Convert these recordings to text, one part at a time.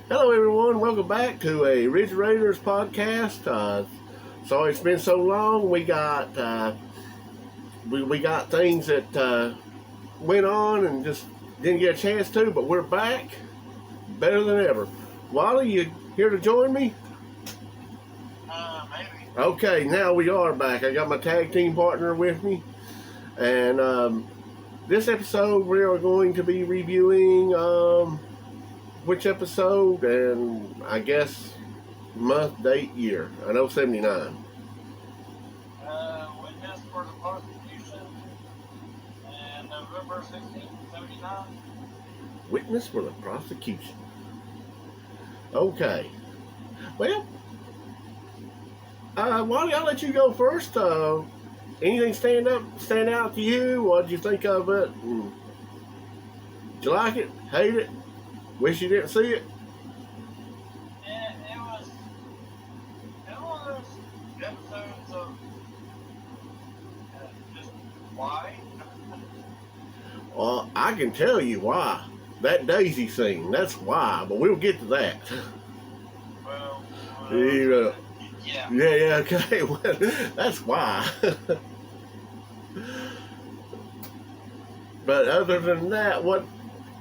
Hello, everyone. Welcome back to a Ridge Raiders podcast. Sorry it's been so long. We got things that went on and just didn't get a chance to, but we're back, better than ever. Wally, you here to join me? Maybe. Okay, now we are back. I got my tag team partner with me, and this episode we are going to be reviewing which episode and I guess month, date, year. I know 79. Witness for the prosecution and November 1679. Witness for the prosecution. Okay. Well, Wally, I'll let you go first. Anything stand out to you? What did you think of it? Did you like it? Hate it? Wish you didn't see it? Yeah, it was one of those episodes of just why. Well, I can tell you why. That Daisy scene, that's why, but we'll get to that. Well, yeah. Yeah, okay. Well, that's why. But other than that,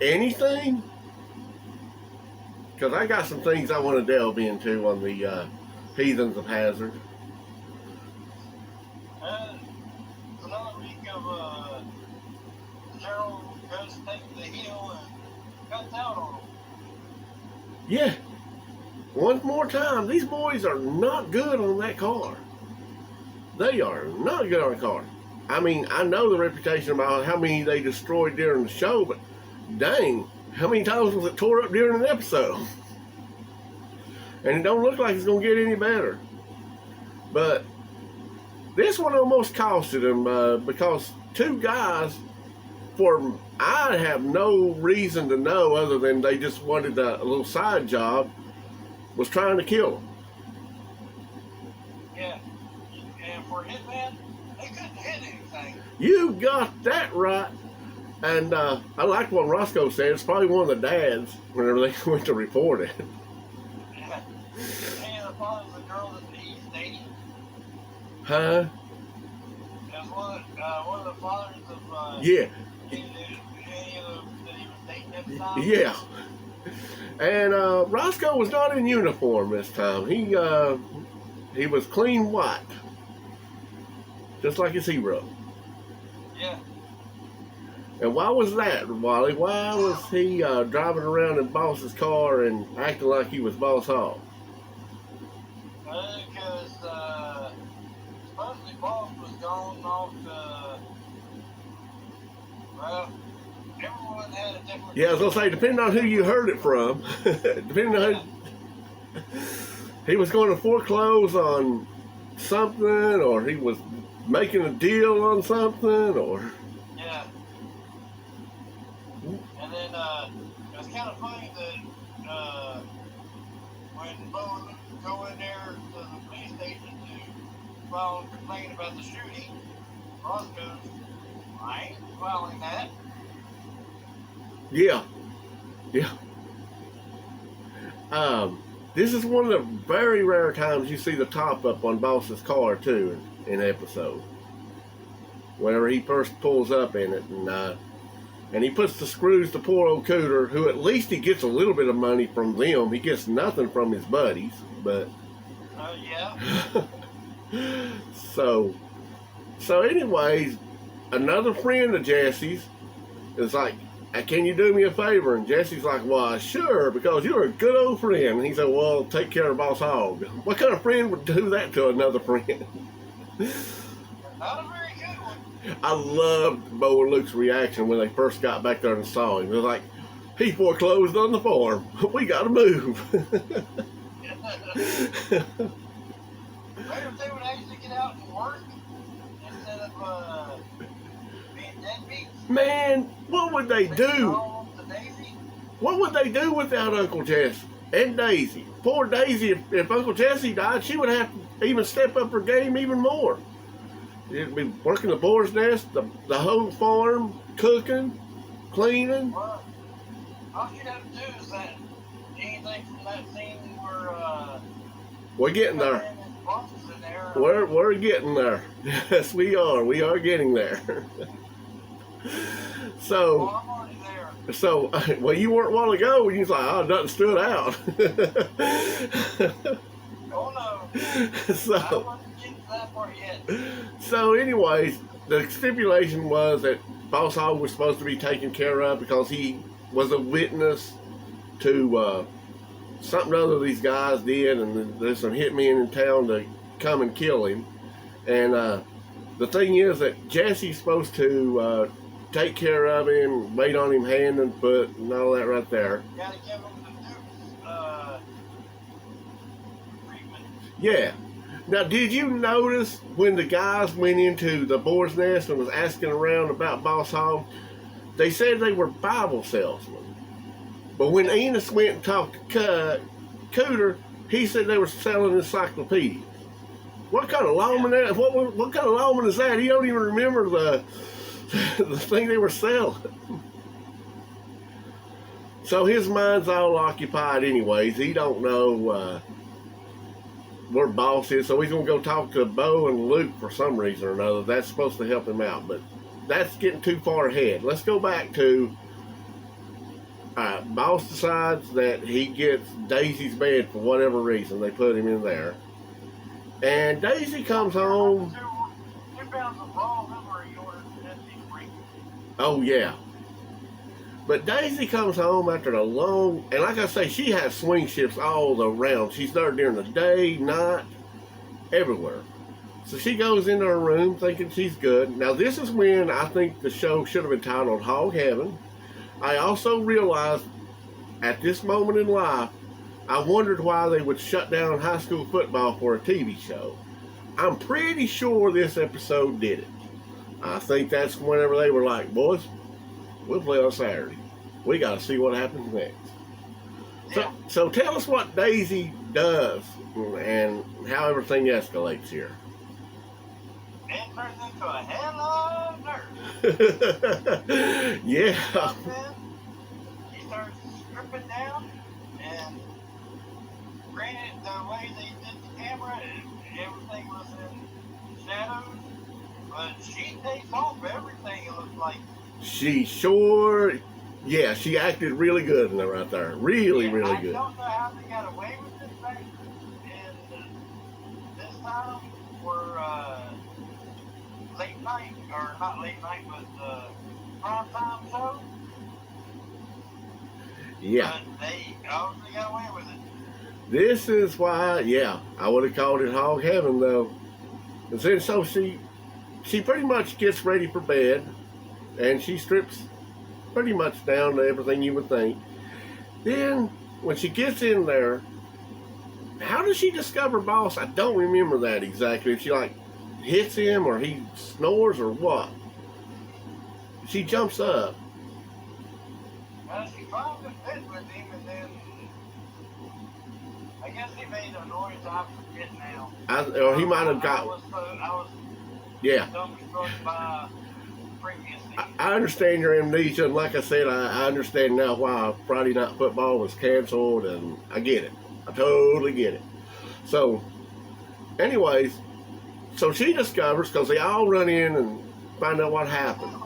anything? Because I got some things I want to delve into on the Heathens of Hazard. Another week of Gerald goes taking the heel and cuts out on him. Yeah. One more time, these boys are not good on that car. They are not good on the car. I mean, I know the reputation about how many they destroyed during the show, but dang, how many times was it tore up during an episode? And it don't look like it's going to get any better. But this one almost costed them because two guys, I have no reason to know other than they just wanted a little side job, was trying to kill him. Yeah. And for Hitman, they couldn't hit anything. You got that right. And I like what Roscoe said. It's probably one of the dads whenever they went to report it. Yeah. And the father of the girl that he's dating. Huh? That's one of the fathers of Yeah. That he was dating at the time. Yeah. And Roscoe was not in uniform this time. He was clean white. Just like his hero. Yeah. And why was that, Wally? Why was he driving around in Boss's car and acting like he was Boss Hogg? Because supposedly Boss was gone off to, well, everyone had a different... Yeah, I was going to say, depending on who you heard it from, depending on who... He was going to foreclose on something, or he was making a deal on something, or... Yeah. And then it was kind of funny that when Bo would go in there to the police station to file a complaint about the shooting, Ross goes, I ain't filing that. Yeah. This is one of the very rare times you see the top up on Boss's car, too, in an episode. Whenever he first pulls up in it, and he puts the screws to poor old Cooter, who at least he gets a little bit of money from them. He gets nothing from his buddies, but... Yeah. So anyways, another friend of Jesse's is like, can you do me a favor? And Jesse's like, well, sure, because you're a good old friend. And he said, well, take care of Boss Hogg. What kind of friend would do that to another friend? Not a very good one. I loved Bo and Luke's reaction when they first got back there and saw him. It was like, he foreclosed on the farm. We got to move. Maybe if they would actually get out and work instead of being deadbeats. Man, what would they do? What would they do without Uncle Jesse and Daisy? Poor Daisy, if Uncle Jesse died, she would have to even step up her game even more. It'd be working the boar's nest, the whole farm, cooking, cleaning. Well, all you'd have to do is that anything from that scene where we're getting there. and Boss is in there. We're getting there. Yes, we are. We are getting there. So. Oh, I'm already there. So, well, you weren't a while ago when you was like, oh, nothing stood out. Oh no. So, I wasn't getting to that part yet. so, anyways, the stipulation was that Boss Hogg was supposed to be taken care of because he was a witness to something other these guys did, and there's some hitmen in town to come and kill him. And the thing is that Jesse's supposed to take care of him, wait on him hand and foot, and all that right there. Gotta give him the Duke's treatment. Yeah. Now, did you notice when the guys went into the boar's nest and was asking around about Boss Hogg, they said they were Bible salesmen. But when Enos went and talked to Cooter, he said they were selling encyclopedias. What kind of lawman? What kind of lawman is that? He don't even remember the thing they were selling. So his mind's all occupied anyways. He don't know where Boss is, so he's going to go talk to Bo and Luke for some reason or another. That's supposed to help him out, but that's getting too far ahead. Let's go back to Boss decides that he gets Daisy's bed for whatever reason. They put him in there. And Daisy comes home. 2 pounds of raw liver he ordered for that big break. Oh, yeah. But Daisy comes home after a long, and like I say, she has swing shifts all around. She's there during the day, night, everywhere. So she goes into her room thinking she's good. Now, this is when I think the show should have been titled Hog Heaven. I also realized at this moment in life, I wondered why they would shut down high school football for a TV show. I'm pretty sure this episode did it. I think that's whenever they were like, boys, we'll play on Saturday. We got to see what happens next. Yeah. So tell us what Daisy does and how everything escalates here. It turns into a hell of nerve. Yeah. He starts stripping down, and granted, the way they did the camera, everything was in shadows, but she takes off everything, it looks like. She sure, yeah, she acted really good in there right there. Really good. I don't know how they got away with this back in this time for late night, or not late night, but prime time show. Yeah. But they obviously got away with it. This is why, yeah, I would have called it Hog Heaven though. And then so she pretty much gets ready for bed, and she strips pretty much down to everything you would think. Then when she gets in there, how does she discover Boss? I don't remember that exactly. If she like hits him or he snores or what. She jumps up. Well, she found the bed with him, and then I guess he made a noise. I forget now. Or he might have got. I was Yeah. dumbstruck by previous scene. I understand your amnesia, and like I said, I understand now why Friday Night Football was canceled, and I get it. I totally get it. So, anyways, so she discovers, because they all run in and find out what happened.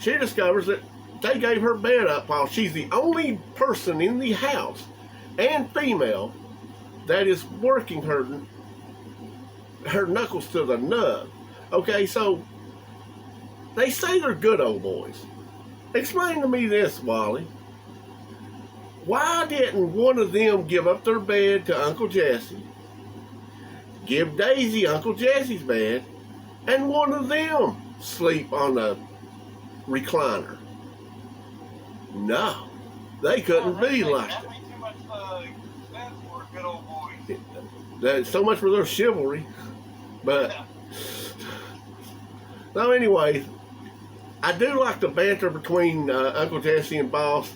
She discovers that they gave her bed up while she's the only person in the house, and female, that is working her knuckles to the nub. Okay, so they say they're good old boys. Explain to me this, Wally. Why didn't one of them give up their bed to Uncle Jesse, give Daisy Uncle Jesse's bed, and one of them sleep on the recliner? No, they couldn't be like that. That'd be too much expense for a good old boy. That's so much for their chivalry. But, so anyways, I do like the banter between Uncle Jesse and Boss,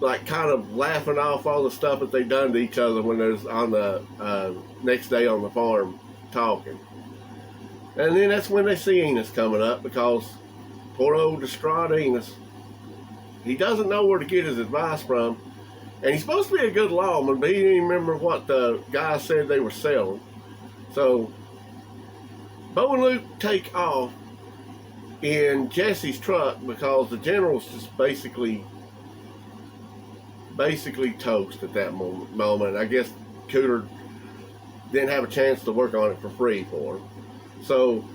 like kind of laughing off all the stuff that they done to each other when there's on the next day on the farm talking. And then that's when they see Enos coming up, because poor old distraught Enos, he doesn't know where to get his advice from. And he's supposed to be a good lawman, but he didn't even remember what the guy said they were selling. So Bo and Luke take off in Jesse's truck because the general's just basically toast at that moment. I guess Cooter didn't have a chance to work on it for free for him. So,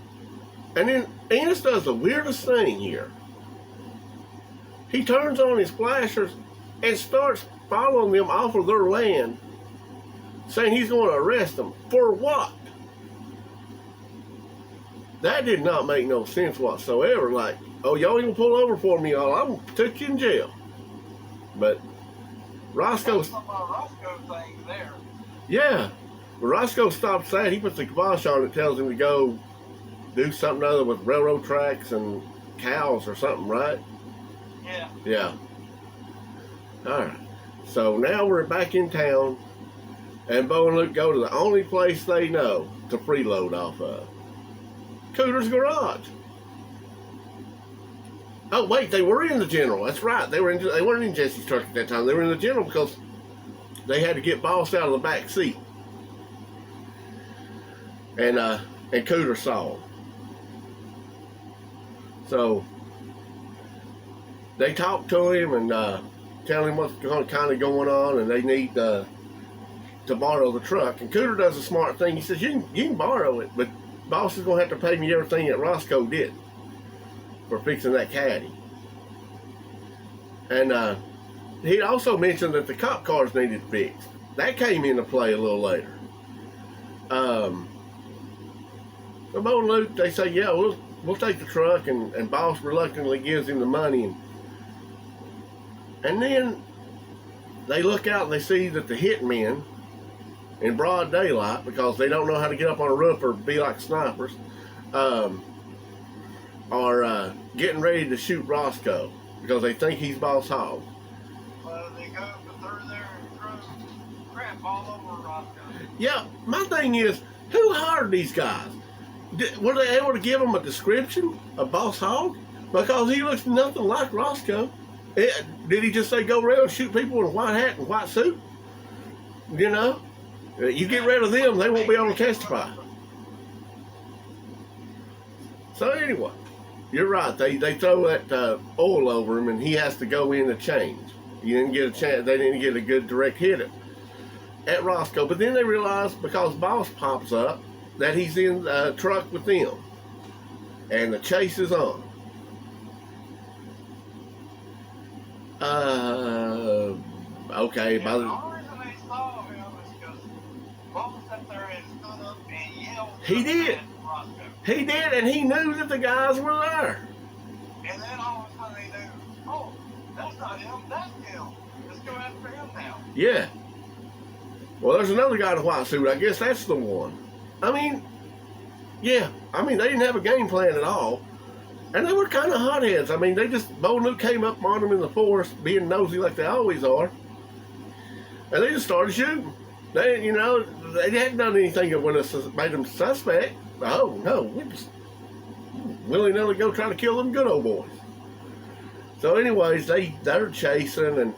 and then Enos does the weirdest thing here. He turns on his flashers and starts following them off of their land, saying he's going to arrest them. For what? That did not make no sense whatsoever. Like, oh, y'all even pull over for me, y'all. I'm going to put you in jail. But Roscoe thing there. Yeah. When Roscoe stops that, he puts the kibosh on it, tells him to go do something other with railroad tracks and cows or something, right? Yeah. Yeah. All right. So now we're back in town, and Bo and Luke go to the only place they know to freeload off of. Cooter's garage. Oh wait, they were in the General. That's right. They weren't in Jesse's truck at that time. They were in the General because they had to get Boss out of the back seat. And Cooter saw them. So they talk to him and tell him what's kind of going on, and they need to borrow the truck. And Cooter does a smart thing. He says, you can borrow it, but Boss is going to have to pay me everything that Roscoe did for fixing that caddy. And he also mentioned that the cop cars needed fixed. That came into play a little later. So Bo and Luke, they say, yeah, we'll take the truck, and Boss reluctantly gives him the money. And then they look out and they see that the hitmen, in broad daylight, because they don't know how to get up on a roof or be like snipers, are getting ready to shoot Roscoe because they think he's Boss Hogg. Well, they go through there and throw crap all over Roscoe. Yeah, my thing is, who hired these guys? Were they able to give him a description of Boss Hogg? Because he looks nothing like Roscoe. Did he just say go around and shoot people in a white hat and white suit? You know? You get rid of them, they won't be able to testify. So anyway, you're right. They throw that oil over him, and he has to go in to change. You didn't get a chance. They didn't get a good direct hit at Roscoe. But then they realize, because Boss pops up, that he's in a truck with them, and the chase is on. Okay. Yeah, the only reason they saw him is because Boss sat there and stood up and yelled. He did. He did, and he knew that the guys were there. And then all of a sudden they knew, oh, that's not him, that's him. Let's go after him now. Yeah. Well, there's another guy in a white suit. I guess that's the one. I mean, yeah. I mean, they didn't have a game plan at all. And they were kind of hotheads. I mean, Bo and Luke came up on them in the forest, being nosy like they always are. And they just started shooting. They hadn't done anything that would have made them suspect. Oh, no, we just willy-nilly go try to kill them good old boys. So anyways, they're chasing, and